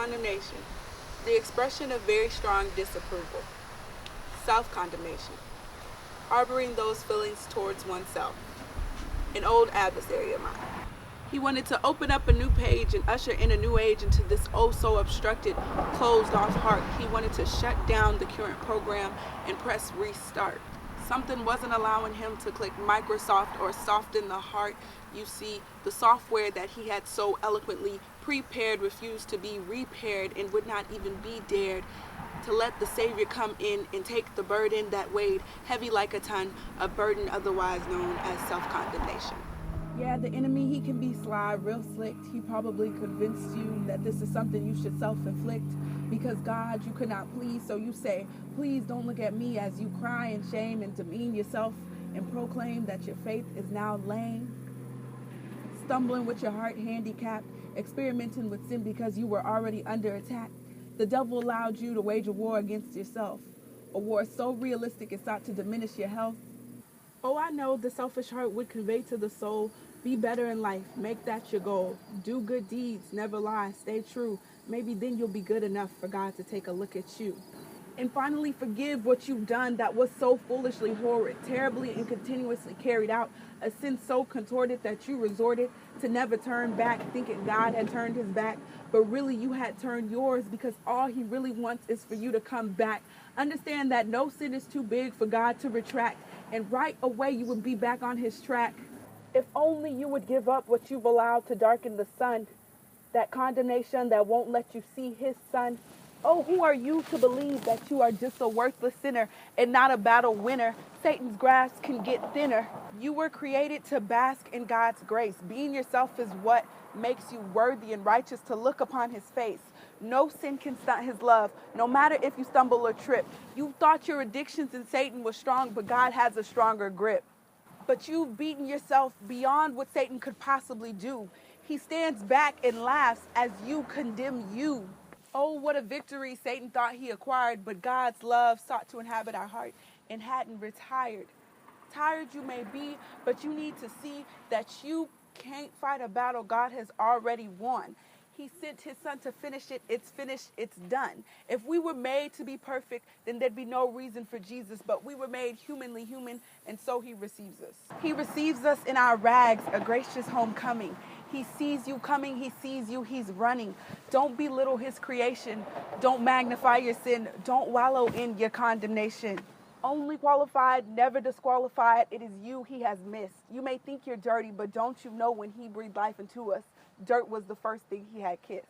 Condemnation, the expression of very strong disapproval. Self-condemnation, harboring those feelings towards oneself. An old adversary of mine. He wanted to open up a new page and usher in a new age into this oh so obstructed, closed off heart. He wanted to shut down the current program and press restart. Something wasn't allowing him to click Microsoft or soften the heart. You see, the software that he had so eloquently prepared refused to be repaired and would not even be dared to let the Savior come in and take the burden that weighed heavy like a ton, a burden otherwise known as self-condemnation. Yeah, the enemy, he can be sly, real slick. He probably convinced you that this is something you should self-inflict because God you could not please. So you say, please don't look at me, as you cry in shame and demean yourself and proclaim that your faith is now lame. Stumbling with your heart handicapped, experimenting with sin because you were already under attack. The devil allowed you to wage a war against yourself. A war so realistic it sought to diminish your health. Oh, I know the selfish heart would convey to the soul, be better in life, make that your goal. Do good deeds, never lie, stay true. Maybe then you'll be good enough for God to take a look at you. And finally, forgive what you've done that was so foolishly horrid, terribly and continuously carried out, a sin so contorted that you resorted to never turn back, thinking God had turned his back, but really you had turned yours because all he really wants is for you to come back. Understand that no sin is too big for God to retract, and right away you would be back on his track. If only you would give up what you've allowed to darken the sun, that condemnation that won't let you see his son. Oh, who are you to believe that you are just a worthless sinner and not a battle winner? Satan's grasp can get thinner. You were created to bask in God's grace. Being yourself is what makes you worthy and righteous to look upon his face. No sin can stunt his love, no matter if you stumble or trip. You thought your addictions in Satan were strong, but God has a stronger grip. But you've beaten yourself beyond what Satan could possibly do. He stands back and laughs as you condemn you. Oh, what a victory Satan thought he acquired, but God's love sought to inhabit our heart and hadn't retired. Tired you may be, but you need to see that you can't fight a battle God has already won. He sent his son to finish it. It's finished. It's done. If we were made to be perfect, then there'd be no reason for Jesus. But we were made humanly human, and so he receives us. He receives us in our rags, a gracious homecoming. He sees you coming. He sees you. He's running. Don't belittle his creation. Don't magnify your sin. Don't wallow in your condemnation. Only qualified, never disqualified. It is you he has missed. You may think you're dirty, but don't you know when he breathed life into us, dirt was the first thing he had kissed.